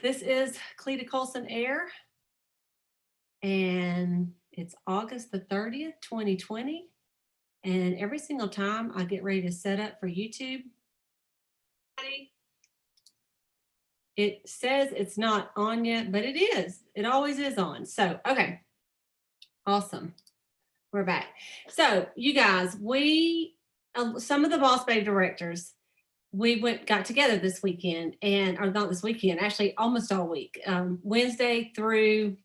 This is Cleta Colson-Eyre, and it's August the 30th, 2020. And every single time I get ready to set up for YouTube, it says it's not on yet, but it is. It always is on. So, okay. Awesome. We're back. So, you guys, some of the Boss Babe directors, got together this weekend, or not this weekend, actually almost all week, Wednesday through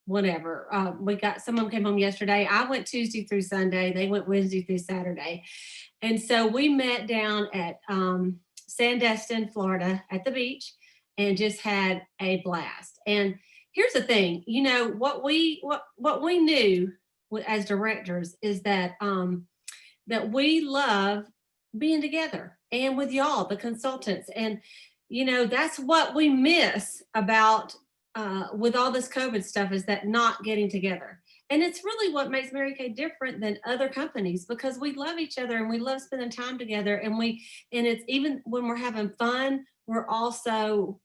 whatever. We got, some of them came home yesterday. I went Tuesday through Sunday. They went Wednesday through Saturday. And so we met down at Sandestin, Florida at the beach and just had a blast. And here's the thing, what we knew as directors is that that we love being together and with y'all, the consultants. And, that's what we miss about with all this COVID stuff, is that not getting together. And it's really what makes Mary Kay different than other companies, because we love each other and we love spending time together. And it's even when we're having fun, we're also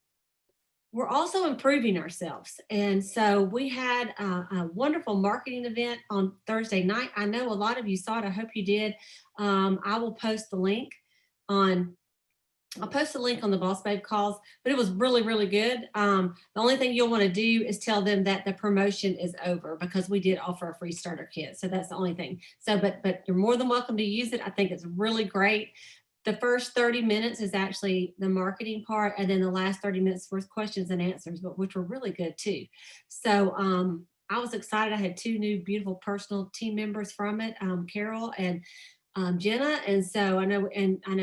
improving ourselves. And so we had a wonderful marketing event on Thursday night. I know a lot of you saw it. I hope you did. I will post the link on the Boss Babe calls, but it was really, really good. The only thing you'll want to do is tell them that the promotion is over, because we did offer a free starter kit. So that's the only thing. So, but you're more than welcome to use it. I think it's really great. The first 30 minutes is actually the marketing part, and then the last 30 minutes were questions and answers, but which were really good too. So I was excited. I had two new beautiful personal team members from it, Carol and Jenna. And so I know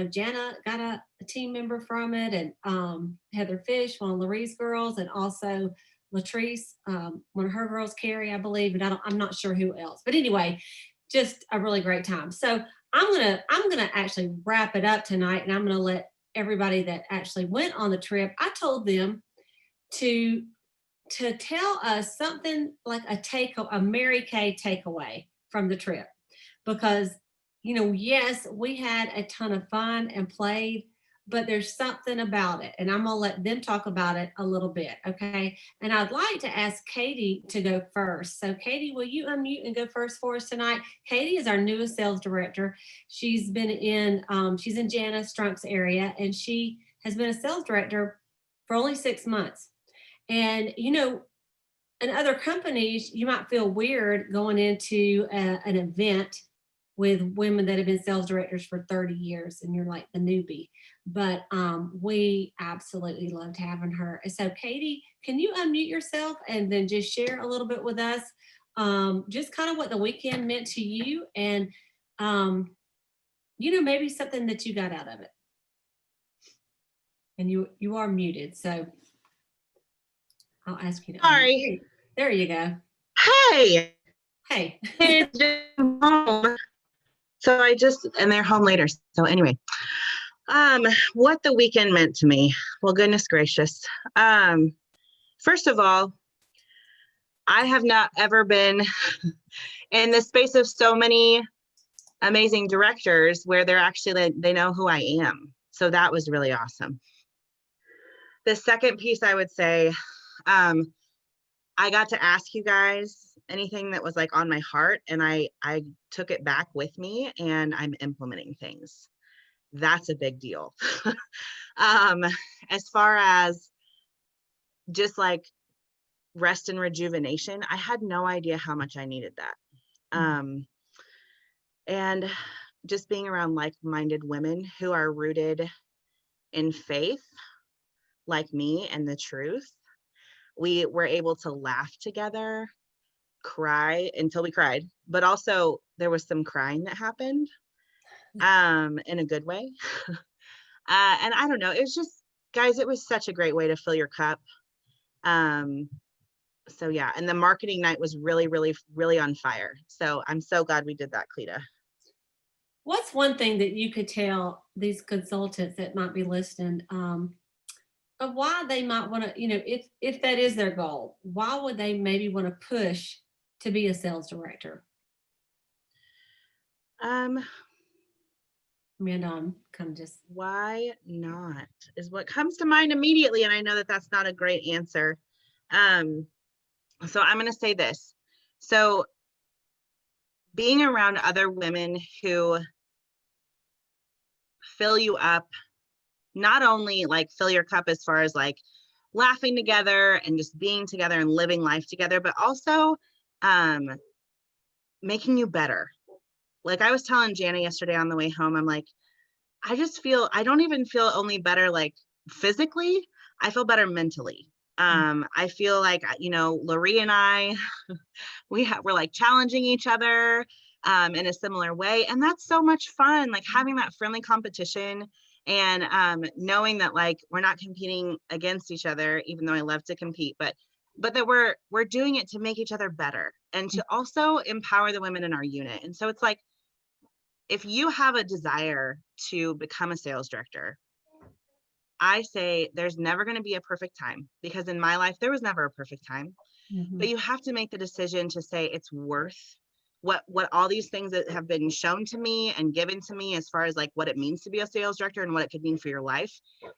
Jana got a team member from it, and Heather Fish, one of Larie's girls, and also Latrice, one of her girls, Carrie, I believe, and I'm not sure who else. But anyway, just a really great time. So I'm gonna actually wrap it up tonight, and I'm gonna let everybody that actually went on the trip. I told them to tell us something like a Mary Kay takeaway from the trip, because yes, we had a ton of fun and played, but there's something about it, and I'm gonna let them talk about it a little bit, okay? And I'd like to ask Katie to go first. So Katie, will you unmute and go first for us tonight? Katie is our newest sales director. She's been she's in Jana Strunk's area, and she has been a sales director for only 6 months. And in other companies, you might feel weird going into an event with women that have been sales directors for 30 years and you're like the newbie. But we absolutely loved having her. So Katie, can you unmute yourself and then just share a little bit with us, just kind of what the weekend meant to you, and maybe something that you got out of it. And you are muted, so I'll ask you to Sorry. There you go. Hey. Hey. So and they're home later. So anyway, what the weekend meant to me. Well, goodness gracious. First of all, I have not ever been in the space of so many amazing directors where they know who I am. So that was really awesome. The second piece, I would say, I got to ask you guys anything that was like on my heart, and I took it back with me, and I'm implementing things. That's a big deal. As far as just like rest and rejuvenation, I had no idea how much I needed that. And just being around like-minded women who are rooted in faith like me and the truth. We were able to laugh together, cry until we cried, but also there was some crying that happened in a good way. And I don't know, it was just, guys, it was such a great way to fill your cup. So yeah, and the marketing night was really, really, really on fire. So I'm so glad we did that, Cleta. What's one thing that you could tell these consultants that might be listening, of why they might want to, if that is their goal, why would they maybe want to push to be a sales director? Amanda, I'm kind of just, Why not is what comes to mind immediately. And I know that that's not a great answer. Um, so I'm going to say this. So being around other women who fill you up, not only like fill your cup as far as like laughing together and just being together and living life together, but also um, making you better. Like I was telling Jana yesterday on the way home, I'm like, I don't even feel only better like physically, I feel better mentally. I feel like, Lori and I, we're like challenging each other in a similar way. And that's so much fun, like having that friendly competition and knowing that like we're not competing against each other, even though I love to compete, but that we're doing it to make each other better and to also empower the women in our unit. And so it's like, if you have a desire to become a sales director, I say there's never going to be a perfect time, because in my life, there was never a perfect time, but you have to make the decision to say it's worth what all these things that have been shown to me and given to me as far as like what it means to be a sales director and what it could mean for your life.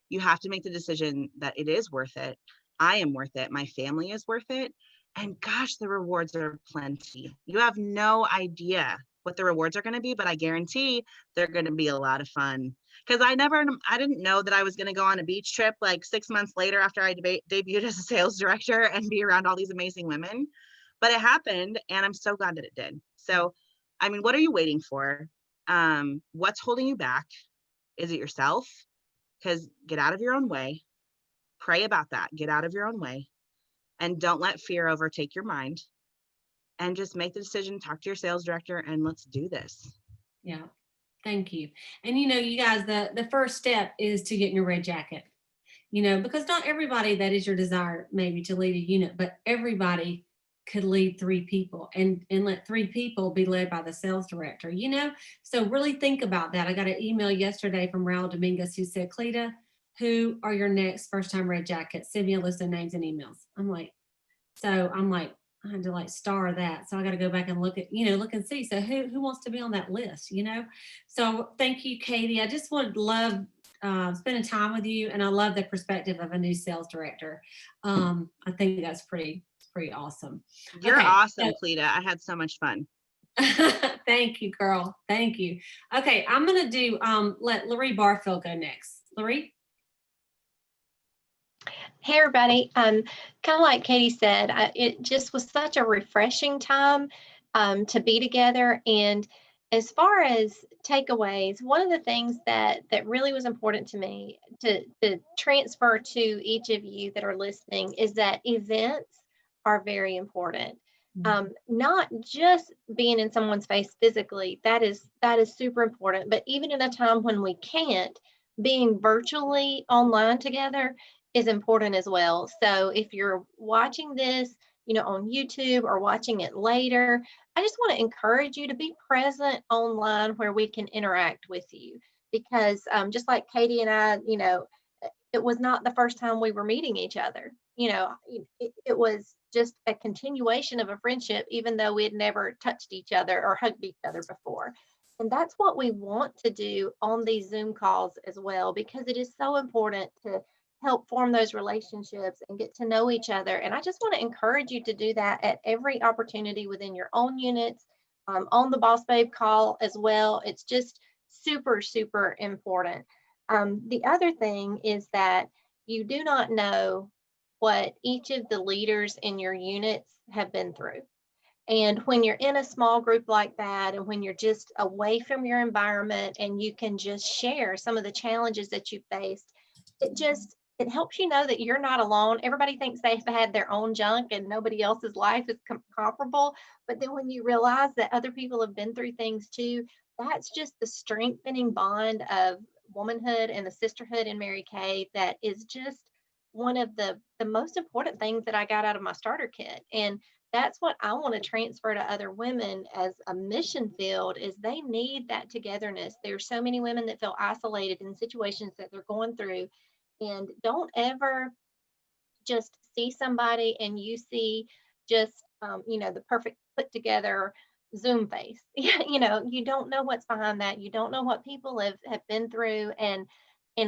You have to make the decision that it is worth it. I am worth it. My family is worth it. And gosh, the rewards are plenty. You have no idea what the rewards are going to be, but I guarantee they're going to be a lot of fun. Because I didn't know that I was going to go on a beach trip like 6 months later after I debuted as a sales director and be around all these amazing women. But it happened, and I'm so glad that it did. So, I mean, what are you waiting for? What's holding you back? Is it yourself? Because get out of your own way. Pray about that. Get out of your own way. And don't let fear overtake your mind. And just make the decision, talk to your sales director, and let's do this. yeah. Thank you. And you guys, the first step is to get in your red jacket. Because not everybody that is your desire maybe to lead a unit, but everybody could lead 3 people and let 3 people be led by the sales director. So really think about that. I got an email yesterday from Raul Dominguez who said, Cleta, who are your next first time red jackets? Send me a list of names and emails. I'm like, I had to like star that. So I got to go back and look and see. So who wants to be on that list? So thank you, Katie. I just would love spending time with you, and I love the perspective of a new sales director. I think that's pretty awesome. You're Okay, awesome, so Cleta. I had so much fun. thank you, girl. Thank you. Okay, I'm gonna do let Lori Barfield go next. Lori. Hey, everybody. Kind of like Katie said, it just was such a refreshing time to be together. And as far as takeaways, one of the things that really was important to me to transfer to each of you that are listening is that events are very important. Not just being in someone's face physically, that is super important, but even in a time when we can't, being virtually online together is important as well. So if you're watching this, on YouTube or watching it later, I just want to encourage you to be present online where we can interact with you. Because just like Katie and I, it was not the first time we were meeting each other. It was just a continuation of a friendship, even though we had never touched each other or hugged each other before. And that's what we want to do on these Zoom calls as well, because it is so important to help form those relationships and get to know each other. And I just want to encourage you to do that at every opportunity within your own units, on the Boss Babe call as well. It's just super, super important. The other thing is that you do not know what each of the leaders in your units have been through. And when you're in a small group like that, and when you're just away from your environment and you can just share some of the challenges that you faced, it helps you know that you're not alone. Everybody thinks they've had their own junk and nobody else's life is comparable. But then when you realize that other people have been through things too, that's just the strengthening bond of womanhood and the sisterhood in Mary Kay that is just one of the most important things that I got out of my starter kit. And that's what I want to transfer to other women as a mission field, is they need that togetherness. There's so many women that feel isolated in situations that they're going through. And don't ever just see somebody and you see just the perfect put together Zoom face. You know, you don't know what's behind that. You don't know what people have been through. And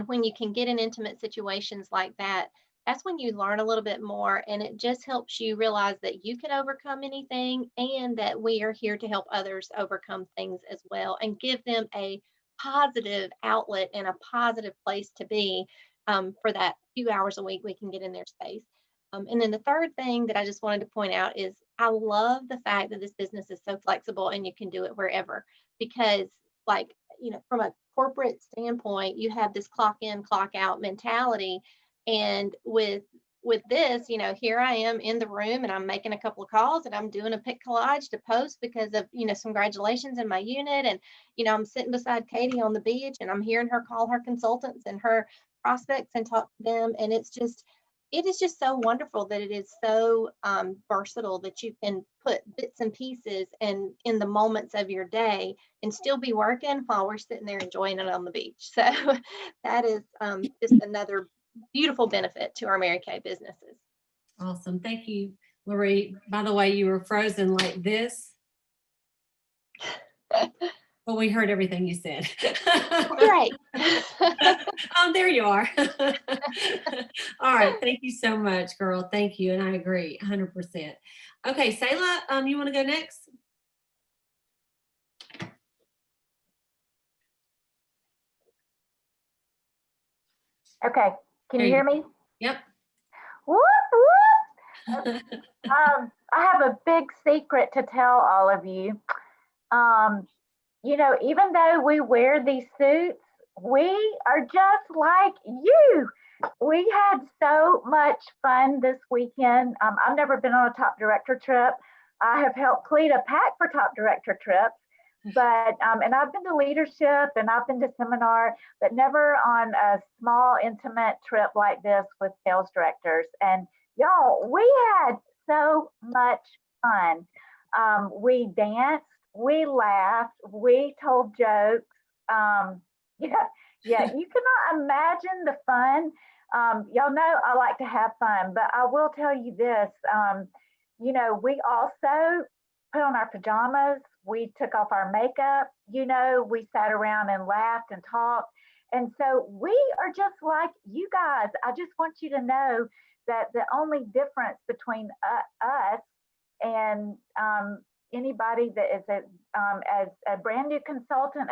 when you can get in intimate situations like that, that's when you learn a little bit more. And it just helps you realize that you can overcome anything and that we are here to help others overcome things as well and give them a positive outlet and a positive place to be for that few hours a week we can get in their space. And then the third thing that I just wanted to point out is I love the fact that this business is so flexible and you can do it wherever because, like, you know, from a corporate standpoint, you have this clock in, clock out mentality. And with this, you know, here I am in the room and I'm making a couple of calls and I'm doing a pic collage to post because of, you know, some congratulations in my unit. And, you know, I'm sitting beside Katie on the beach and I'm hearing her call her consultants and her prospects and talk to them. And it is just so wonderful that it is so versatile that you can put bits and pieces and in the moments of your day and still be working while we're sitting there enjoying it on the beach. So that is just another beautiful benefit to our Mary Kay businesses. Awesome. Thank you, Lori. By the way, you were frozen like this. Well, we heard everything you said. Great. Oh, there you are. All right. Thank you so much, girl. Thank you. And I agree 100%. Okay, Sayla, you want to go next? Okay, can you hear me? Yep. Whoop, whoop. I have a big secret to tell all of you. You know, even though we wear these suits, we are just like you. We had so much fun this weekend. I've never been on a top director trip. I have helped Cleta pack for top director trips, but and I've been to leadership and I've been to seminar, but never on a small intimate trip like this with sales directors. And y'all, we had so much fun. We danced, we laughed, we told jokes. Yeah, yeah, you cannot imagine the fun. Y'all know I like to have fun, but I will tell you this. You know, we also put on our pajamas. We took off our makeup. You know, we sat around and laughed and talked. And so we are just like you guys. I just want you to know that the only difference between us and anybody that is as a brand new consultant,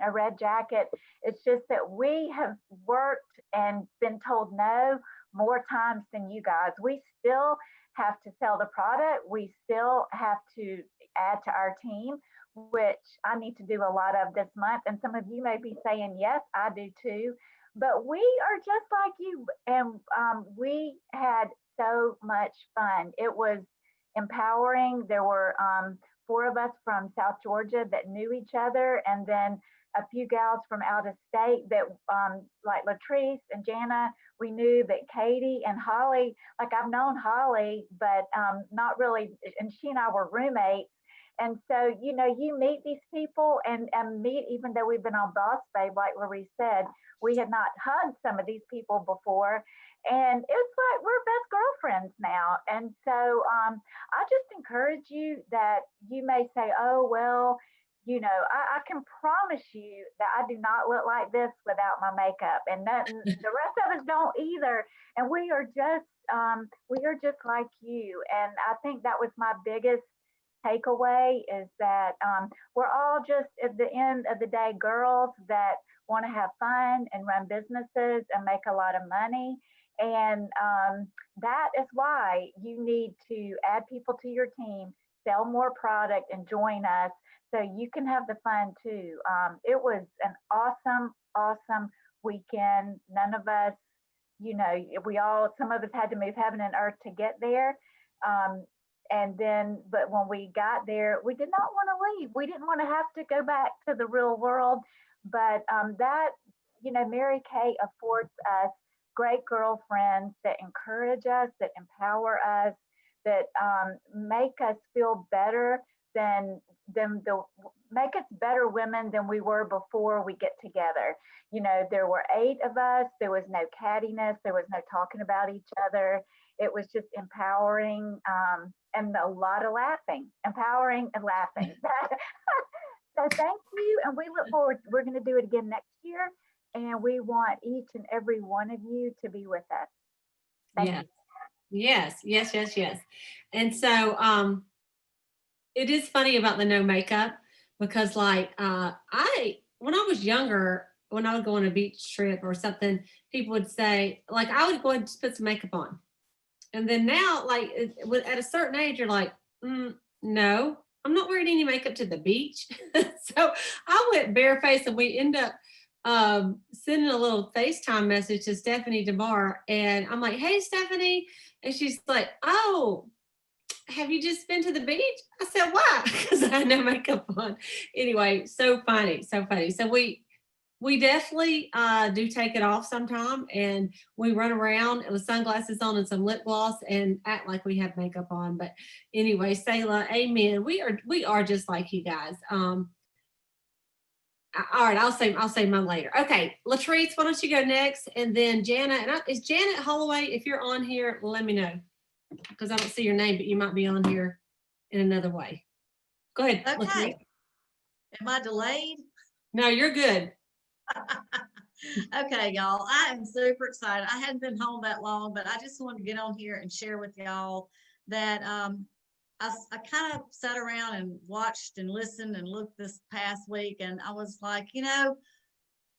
a red jacket, it's just that we have worked and been told no more times than you guys. We still have to sell the product. We still have to add to our team, which I need to do a lot of this month. And some of you may be saying, yes, I do too. But we are just like you. And we had so much fun. It was empowering. There were 4 of us from South Georgia that knew each other, and then a few gals from out of state that like Latrice and Jana, we knew, but Katie and Holly, like I've known Holly, but not really, and she and I were roommates. And so, you know, you meet these people and meet, even though we've been on Boss Babe, like Lori said, we had not hugged some of these people before. And it's like we're best girlfriends now. And so I just encourage you that you may say, oh, well, you know, I can promise you that I do not look like this without my makeup, and that the rest of us don't either. And we are just like you. And I think that was my biggest takeaway is that we're all just at the end of the day girls that want to have fun and run businesses and make a lot of money. And that is why you need to add people to your team, sell more product, and join us so you can have the fun too. It was an awesome weekend. None of us, you know, some of us had to move heaven and earth to get there. And then, but when we got there, we did not want to leave. We didn't want to have to go back to the real world. But that, you know, Mary Kay affords us great girlfriends that encourage us, that empower us, that make us feel better make us better women than we were before we get together. You know, there were 8 of us. There was no cattiness. There was no talking about each other. It was just empowering, and a lot of laughing, empowering and laughing. So thank you. And we look forward. We're going to do it again next year. And we want each and every one of you to be with us. Thank Yes. you. Yes. And so it is funny about the no makeup because like when I was younger, when I would go on a beach trip or something, people would say, like, I would go ahead and just put some makeup on. And then now, like at a certain age, you're like, no, I'm not wearing any makeup to the beach. So I went barefaced, and we end up sending a little FaceTime message to Stephanie DeMar. And I'm like, hey, Stephanie. And she's like, oh, have you just been to the beach? I said, why? Because I had no makeup on. Anyway, so funny. So we definitely do take it off sometime, and we run around with sunglasses on and some lip gloss and act like we have makeup on. But anyway, Selah, amen. We are just like you guys. All right, I'll say mine later. Okay, Latrice, why don't you go next, and then Janet. And is Janet Holloway? If you're on here, let me know, because I don't see your name, but you might be on here in another way. Go ahead. Okay. Latrice. Am I delayed? No, you're good. Okay, y'all. I am super excited. I hadn't been home that long, but I just wanted to get on here and share with y'all that I kind of sat around and watched and listened and looked this past week, and I was like,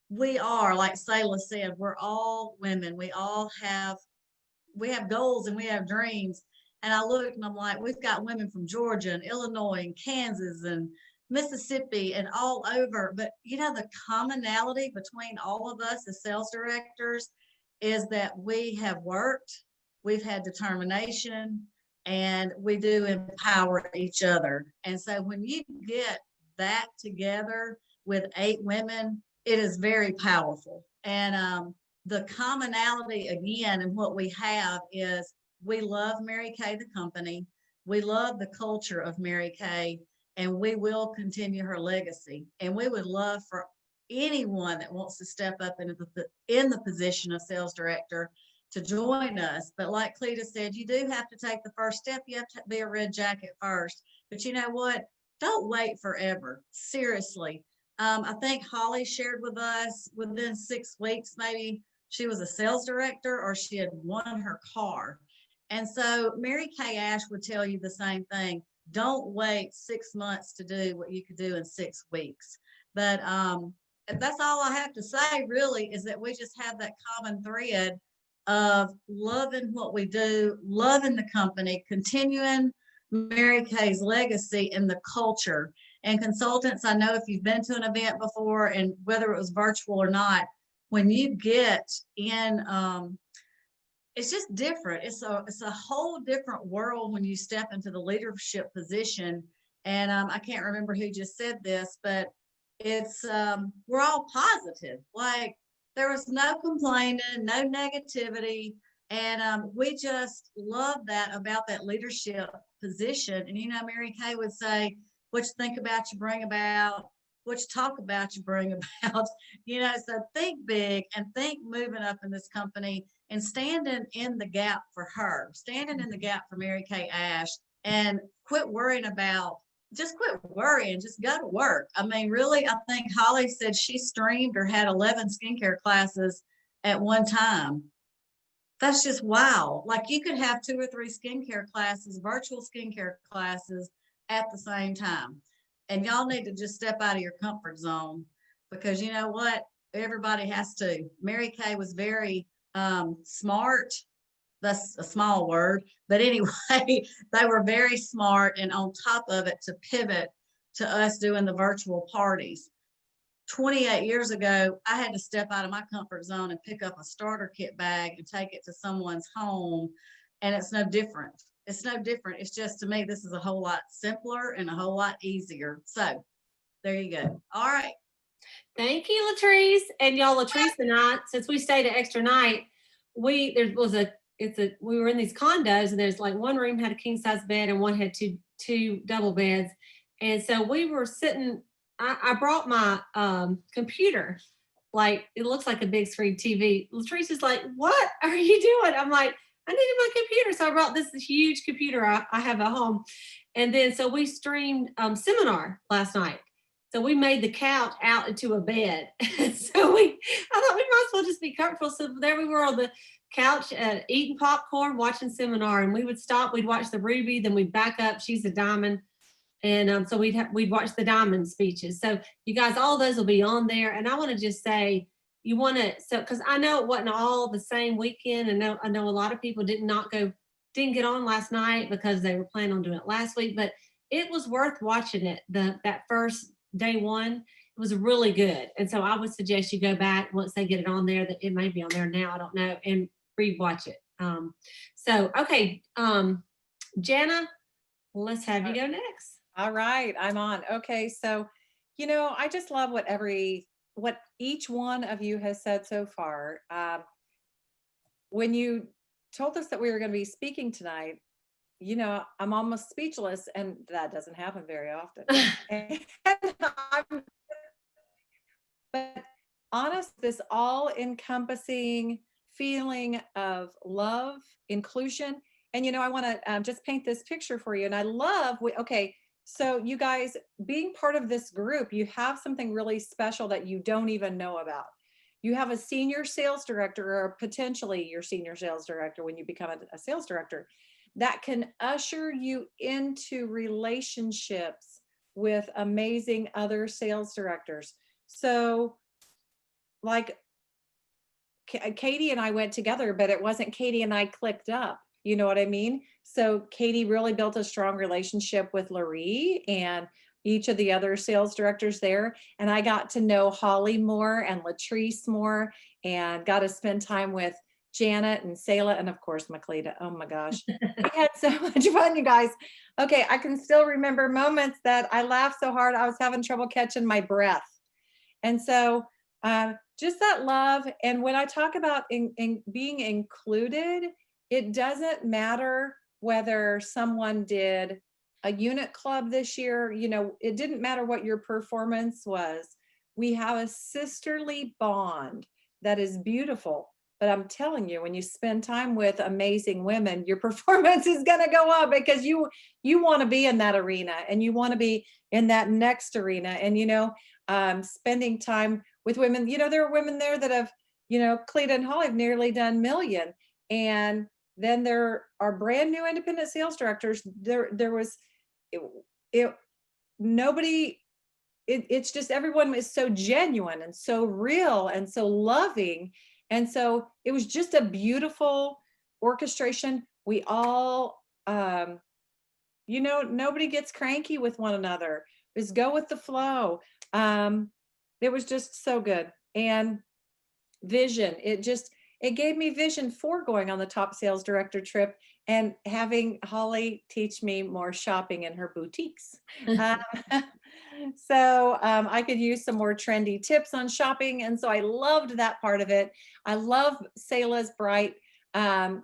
we are, like Selah said, we're all women. We have goals and we have dreams. And I looked and I'm like, we've got women from Georgia and Illinois and Kansas and Mississippi and all over. But the commonality between all of us as sales directors is that we have worked, we've had determination, and we do empower each other. And so when you get that together with 8 women, it is very powerful. And the commonality again and what we have is we love Mary Kay, the company. We love the culture of Mary Kay, and we will continue her legacy. And we would love for anyone that wants to step up in the position of sales director to join us. But like Cleta said, you do have to take the first step. You have to be a red jacket first. But you know what? Don't wait forever. Seriously. I think Holly shared with us within 6 weeks, maybe she was a sales director or she had won her car. And so Mary Kay Ash would tell you the same thing. Don't wait 6 months to do what you could do in 6 weeks. But that's all I have to say, really, is that we just have that common thread of loving what we do, loving the company, continuing Mary Kay's legacy and the culture. And consultants, I know if you've been to an event before, and whether it was virtual or not, when you get in, it's just different. It's a whole different world when you step into the leadership position. And I can't remember who just said this, but it's we're all positive. Like there was no complaining, no negativity, and we just love that about that leadership position. And Mary Kay would say, "What you think about, you bring about. What you talk about, you bring about." So think big and think moving up in this company and standing in the gap for her, standing in the gap for Mary Kay Ash, and quit worrying about. Just quit worrying, just go to work. I mean, really, I think Holly said she streamed or had 11 skincare classes at one time. That's just wow. Like you could have 2 or 3 skincare classes, virtual skincare classes at the same time. And y'all need to just step out of your comfort zone, because you know what? Everybody has to. Mary Kay was very smart. That's a small word, but anyway, they were very smart, and on top of it, to pivot to us doing the virtual parties. 28 years ago, I had to step out of my comfort zone and pick up a starter kit bag and take it to someone's home, and it's no different. It's no different. It's just, to me, this is a whole lot simpler and a whole lot easier. So there you go. All right. Thank you, Latrice. And y'all, Latrice and I, since we stayed an extra night, we were in these condos, and there's like one room had a king size bed and one had two double beds. And so we were sitting, I brought my computer, like it looks like a big screen TV. Latrice is like, "What are you doing?" I'm like, I needed my computer. So I brought this huge computer I have at home. And then, so we streamed seminar last night. So we made the couch out into a bed. So I thought we might as well just be comfortable. So there we were on the couch eating popcorn, watching seminar. And we would stop, we'd watch the Ruby, then we'd back up. She's a diamond. And so we'd watch the diamond speeches. So you guys, all those will be on there. And I want to just say, you want to, so, because I know it wasn't all the same weekend. And I know a lot of people didn't get on last night because they were planning on doing it last week, but it was worth watching it. That first day one, it was really good. And so I would suggest you go back once they get it on there. That it may be on there now, I don't know, and rewatch it. So, okay, Jana, let's have you go next. All right, I'm on. Okay, so, I just love what each one of you has said so far. When you told us that we were going to be speaking tonight, I'm almost speechless, and that doesn't happen very often. But honest, this all-encompassing feeling of love, inclusion, and I want to just paint this picture for you. And I love, okay, so you guys being part of this group, you have something really special that you don't even know about. You have a senior sales director, or potentially your senior sales director when you become a sales director, that can usher you into relationships with amazing other sales directors. So like Katie and I went together, but it wasn't Katie and I clicked up. You know what I mean? So Katie really built a strong relationship with Laurie and each of the other sales directors there. And I got to know Holly more and Latrice more, and got to spend time with Janet and Selah, and of course, Maclita. Oh my gosh. We had so much fun, you guys. Okay, I can still remember moments that I laughed so hard, I was having trouble catching my breath. And so just that love. And when I talk about being included, it doesn't matter whether someone did a unit club this year, it didn't matter what your performance was. We have a sisterly bond that is beautiful. But I'm telling you, when you spend time with amazing women, your performance is going to go up, because you want to be in that arena, and you want to be in that next arena. And, spending time with women, there are women there that have, Cleta and Holly have nearly done million. And then there are brand new independent sales directors. It's just, everyone is so genuine and so real and so loving. And so it was just a beautiful orchestration. We all, nobody gets cranky with one another. Just go with the flow. It was just so good. And vision, it gave me vision for going on the top sales director trip and having Holly teach me more shopping in her boutiques. So I could use some more trendy tips on shopping. And so I loved that part of it. I love Selah's bright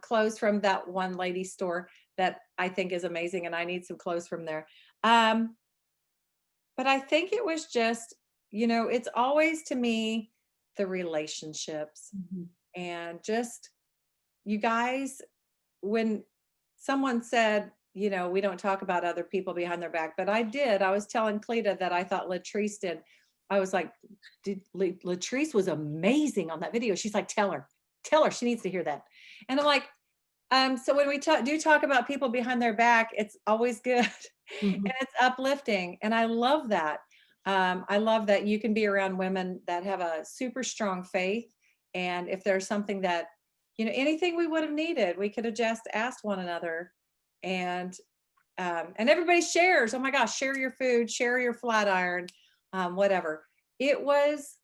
clothes from that one lady store that I think is amazing. And I need some clothes from there. But I think it was just, it's always, to me, the relationships. Mm-hmm. And just, you guys, when someone said, we don't talk about other people behind their back, but I did. I was telling Cleta that I thought Latrice did. I was like, Latrice was amazing on that video. She's like, tell her, she needs to hear that. And I'm like, so when we do talk about people behind their back, it's always good. Mm-hmm. And it's uplifting. And I love that. I love that you can be around women that have a super strong faith. And if there's something that, anything we would have needed, we could have just asked one another. And everybody shares. Oh my gosh, share your food, share your flat iron, whatever. It was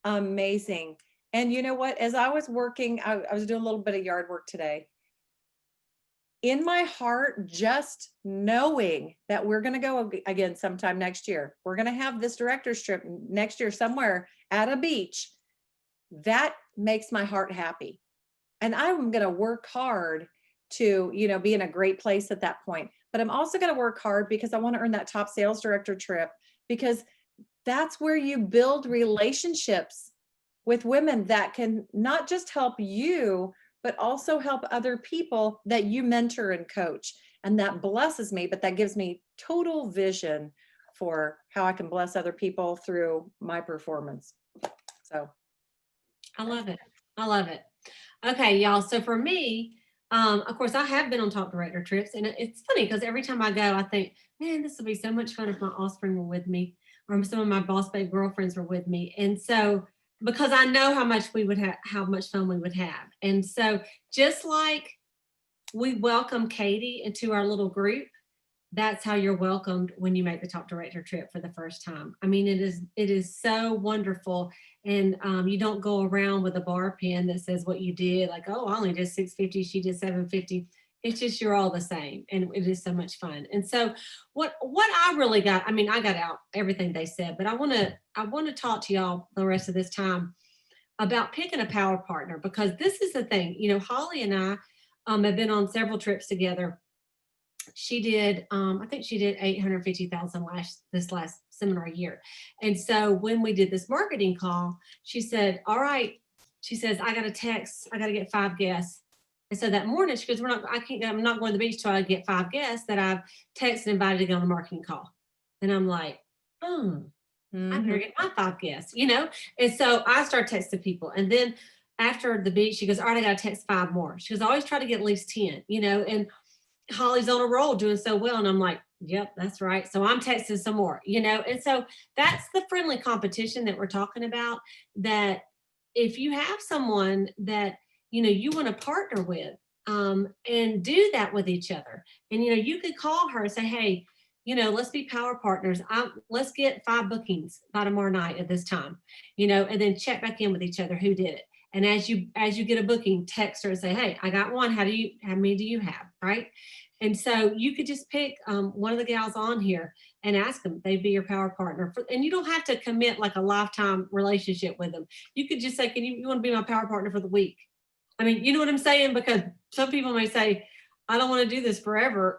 amazing. And you know what? As I was working, I was doing a little bit of yard work today. In my heart, just knowing that we're going to go again sometime next year, we're going to have this director's trip next year somewhere at a beach, that makes my heart happy. And I'm going to work hard to, be in a great place at that point. But I'm also going to work hard because I want to earn that top sales director trip, because that's where you build relationships with women that can not just help you, but also help other people that you mentor and coach. And that blesses me, but that gives me total vision for how I can bless other people through my performance. So I love it. I love it. Okay, y'all. So for me, of course, I have been on Talk Director trips, and it's funny because every time I go, I think, man, this would be so much fun if my offspring were with me, or some of my boss babe girlfriends were with me. And so, because I know how much we would have, how much fun we would have. And so, just like we welcome Katie into our little group, that's how you're welcomed when you make the Talk Director trip for the first time. I mean, it is so wonderful. And you don't go around with a bar pen that says what you did, like, oh, I only did 650, she did 750. It's just, you're all the same, and it is so much fun. And so what I really got, I mean, I got out everything they said, but I want to talk to y'all the rest of this time about picking a power partner, because this is the thing. You know, Holly and I have been on several trips together. She did, I think she did 850,000 this last seminar year. And so when we did this marketing call, she said, all right, she says, I got a text, I got to get 5 guests. And so that morning she goes, I'm not going to the beach till I get 5 guests that I've texted and invited to go on the marketing call. And I'm like, I better get my 5 guests, you know? And so I start texting people. And then after the beach, she goes, all right, I got to text 5 more. She goes, I always try to get at least 10, you know? And Holly's on a roll doing so well. And I'm like, yep, that's right. So I'm texting some more, you know? And so that's the friendly competition that we're talking about, that if you have someone that, you know, you want to partner with, and do that with each other. And, you know, you could call her and say, hey, you know, let's be power partners. Let's get 5 bookings by tomorrow night at this time, you know, and then check back in with each other who did it. And as you get a booking, text her and say, hey, I got one. How many do you have? Right. And so you could just pick one of the gals on here and ask them, they'd be your power partner. And you don't have to commit like a lifetime relationship with them. You could just say, you want to be my power partner for the week? I mean, you know what I'm saying? Because some people may say, I don't want to do this forever.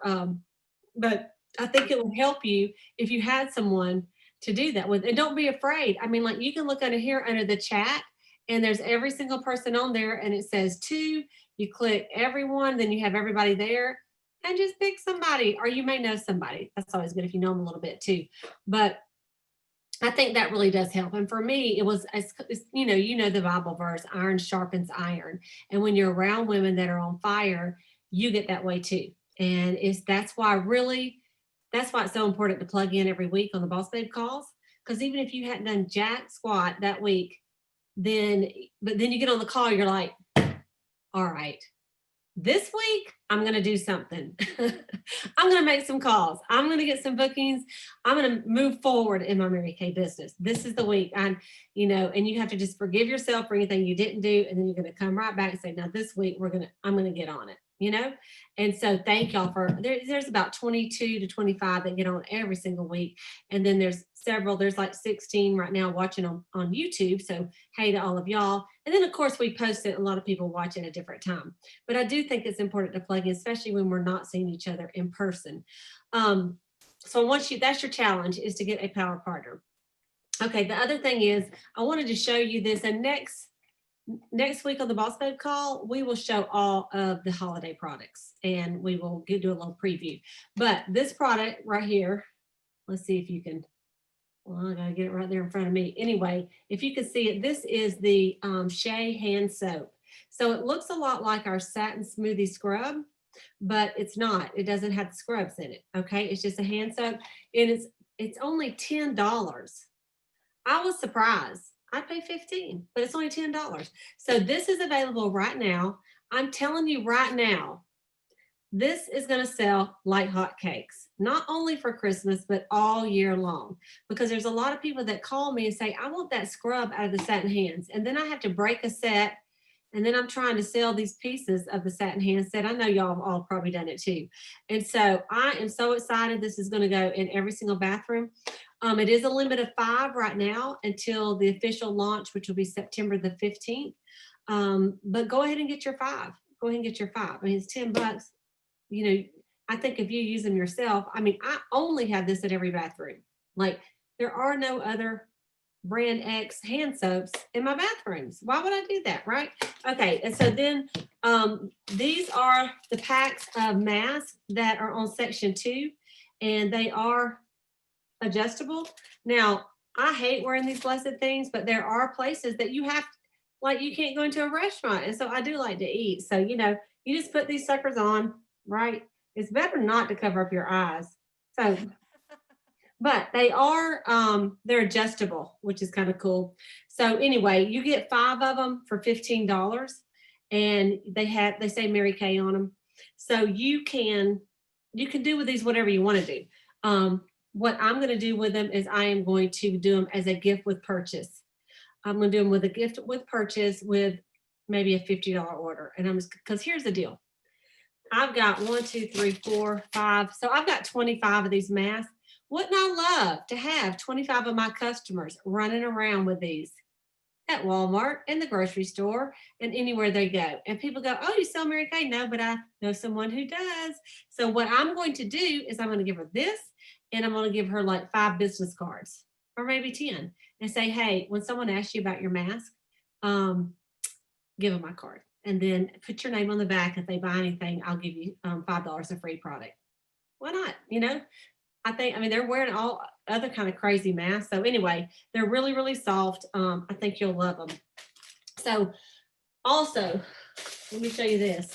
But I think it will help you if you had someone to do that with. And don't be afraid. I mean, like, you can look under here under the chat, and there's every single person on there, and it says 2. You click everyone, then you have everybody there, and just pick somebody, or you may know somebody. That's always good if you know them a little bit too. But I think that really does help. And for me, it was, you know the Bible verse, iron sharpens iron. And when you're around women that are on fire, you get that way too. And that's why it's so important to plug in every week on the Boss Babe calls. Because even if you hadn't done jack squat that week, but then you get on the call, you're like, all right, this week I'm going to do something. I'm going to make some calls. I'm going to get some bookings. I'm going to move forward in my Mary Kay business. This is the week. And you have to just forgive yourself for anything you didn't do. And then you're going to come right back and say, now this week I'm going to get on it, you know? And so thank y'all there's about 22 to 25 that get on every single week. And then there's like 16 right now watching on YouTube. So hey to all of y'all. And then of course we post it, a lot of people watch at a different time. But I do think it's important to plug in, especially when we're not seeing each other in person. So that's your challenge, is to get a power partner. Okay, the other thing is, I wanted to show you this, and next week on the Boss Babe call, we will show all of the holiday products, and we will do a little preview. But this product right here, let's see if you can, well, I gotta get it right there in front of me. Anyway, if you can see it, this is the Shea hand soap. So it looks a lot like our satin smoothie scrub, but it's not. It doesn't have the scrubs in it. Okay, it's just a hand soap, and it's only $10. I was surprised. I pay $15, but it's only $10. So this is available right now. I'm telling you right now, this is going to sell like hotcakes, not only for Christmas, but all year long. Because there's a lot of people that call me and say, I want that scrub out of the satin hands. And then I have to break a set. And then I'm trying to sell these pieces of the satin hand set. I know y'all have all probably done it too. And so I am so excited. This is going to go in every single bathroom. It is a limit of 5 right now until the official launch, which will be September the 15th. But go ahead and get your 5. Go ahead and get your 5. I mean, it's $10. You know, I think if you use them yourself, I mean, I only have this at every bathroom. Like, there are no other brand X hand soaps in my bathrooms. Why would I do that, right? Okay, and so then these are the packs of masks that are on section 2, and they are adjustable. Now, I hate wearing these blessed things, but there are places that you have, like you can't go into a restaurant. And so I do like to eat. So, you just put these suckers on, right? It's better not to cover up your eyes. So, but they are, they're adjustable, which is kind of cool. So anyway, you get 5 of them for $15, and they say Mary Kay on them. So you can do with these whatever you want to do. What I'm going to do with them is I am going to do them as a gift with purchase. I'm going to do them with a gift with purchase with maybe a $50 order. And I'm just, because here's the deal. I've got 1, 2, 3, 4, 5. So I've got 25 of these masks. Wouldn't I love to have 25 of my customers running around with these at Walmart and the grocery store and anywhere they go? And people go, oh, you sell Mary Kay? No, but I know someone who does. So what I'm going to do is I'm going to give her this, and I'm going to give her like 5 business cards or maybe 10 and say, hey, when someone asks you about your mask, give them my card. And then put your name on the back. If they buy anything, I'll give you $5 a free product. Why not? They're wearing all other kind of crazy masks. So anyway, they're really, really soft. I think you'll love them. So also, let me show you this.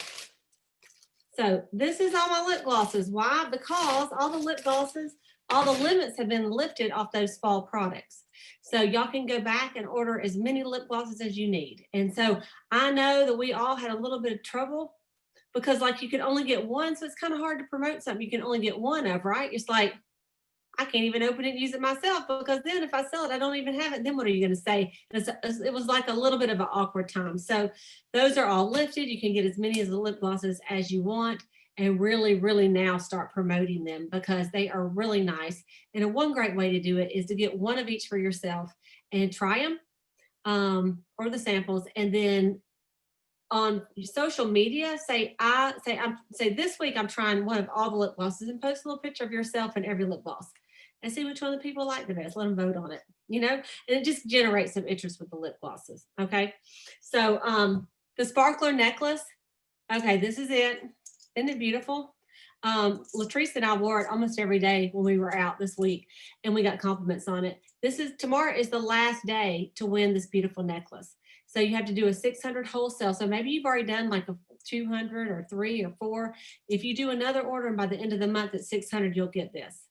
So this is all my lip glosses. Why? Because all the lip glosses, all the limits have been lifted off those fall products. So y'all can go back and order as many lip glosses as you need. And so I know that we all had a little bit of trouble because like you can only get one. So it's kind of hard to promote something you can only get one of, right? It's like, I can't even open it and use it myself because then if I sell it, I don't even have it. Then what are you going to say? It was like a little bit of an awkward time. So those are all lifted. You can get as many of the lip glosses as you want and really, really now start promoting them because they are really nice. And one great way to do it is to get one of each for yourself and try them or the samples. And then on social media, say this week I'm trying one of all the lip glosses and post a little picture of yourself and every lip gloss and see which one of the people like the best. Let them vote on it, and it just generates some interest with the lip glosses. Okay. So the sparkler necklace. Okay, this is it. Isn't it beautiful? Latrice and I wore it almost every day when we were out this week and we got compliments on it. Tomorrow is the last day to win this beautiful necklace. So you have to do a 600 wholesale. So maybe you've already done like a 200 or 3 or 4. If you do another order and by the end of the month at 600, you'll get this.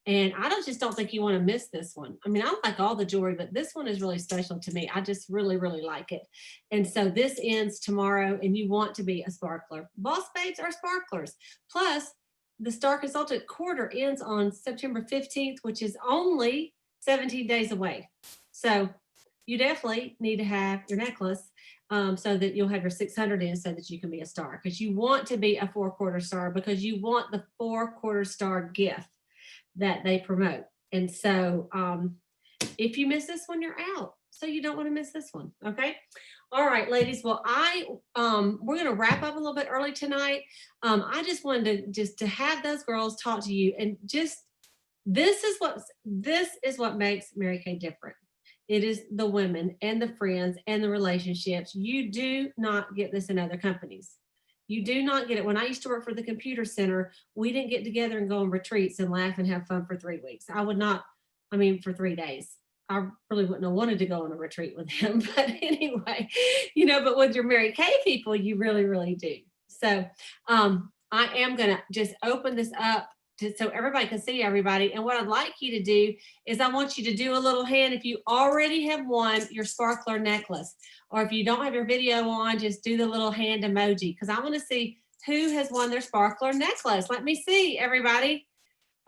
And I just don't think you want to miss this one. I mean, I like all the jewelry, but this one is really special to me. I just really, really like it. And so this ends tomorrow and you want to be a sparkler. Boss babes are sparklers. Plus the Star Consultant quarter ends on September 15th, which is only 17 days away. So you definitely need to have your necklace so that you'll have your 600 in so that you can be a star because you want to be a 4-quarter star because you want the 4-quarter star gift that they promote. And so if you miss this one, you're out. So you don't want to miss this one. Okay. All right, ladies. Well, we're going to wrap up a little bit early tonight. I just wanted to have those girls talk to you and this is what makes Mary Kay different. It is the women and the friends and the relationships. You do not get this in other companies. You do not get it. When I used to work for the computer center, we didn't get together and go on retreats and laugh and have fun for 3 weeks. For 3 days. I really wouldn't have wanted to go on a retreat with them. But anyway, but with your Mary Kay people, you really, really do. So I am going to just open this up so everybody can see everybody. And what I'd like you to do is I want you to do a little hand. If you already have won your sparkler necklace, or if you don't have your video on, just do the little hand emoji because I want to see who has won their sparkler necklace. Let me see, everybody.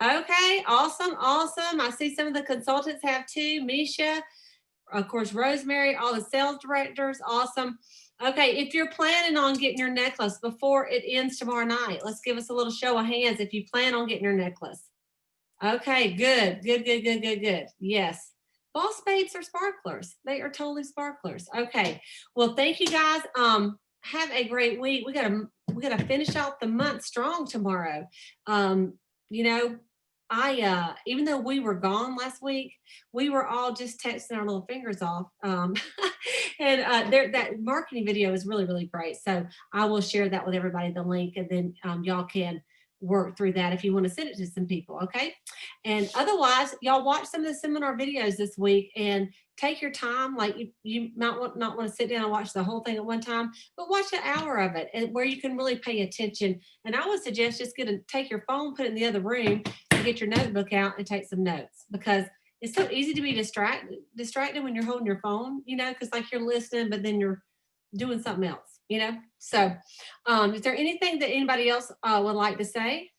Okay, awesome. I see some of the consultants have too. Misha, of course, Rosemary, all the sales directors, awesome. Okay, if you're planning on getting your necklace before it ends tomorrow night, let's give us a little show of hands if you plan on getting your necklace. Okay, good. Yes. Boss babes are sparklers. They are totally sparklers. Okay. Well, thank you guys. Have a great week. We gotta finish out the month strong tomorrow. even though we were gone last week, we were all just texting our little fingers off. And that marketing video is really, really great. So I will share that with everybody, the link, and then y'all can work through that if you want to send it to some people. Okay. And otherwise, y'all watch some of the seminar videos this week and take your time. Like you might not want to sit down and watch the whole thing at one time, but watch an hour of it and where you can really pay attention. And I would suggest just take your phone, put it in the other room, and get your notebook out and take some notes, because it's so easy to be distracted when you're holding your phone, because like you're listening, but then you're doing something else, So is there anything that anybody else would like to say?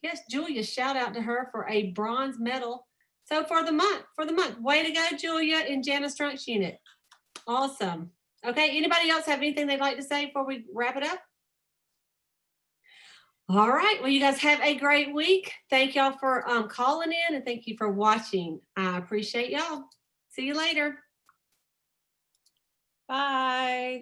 Yes, Julia, shout out to her for a bronze medal. So for the month, way to go, Julia, in Janice Strunk's unit. Awesome. Okay, anybody else have anything they'd like to say before we wrap it up? All right, well, you guys have a great week. Thank y'all for calling in, and thank you for watching. I appreciate y'all. See you later. Bye.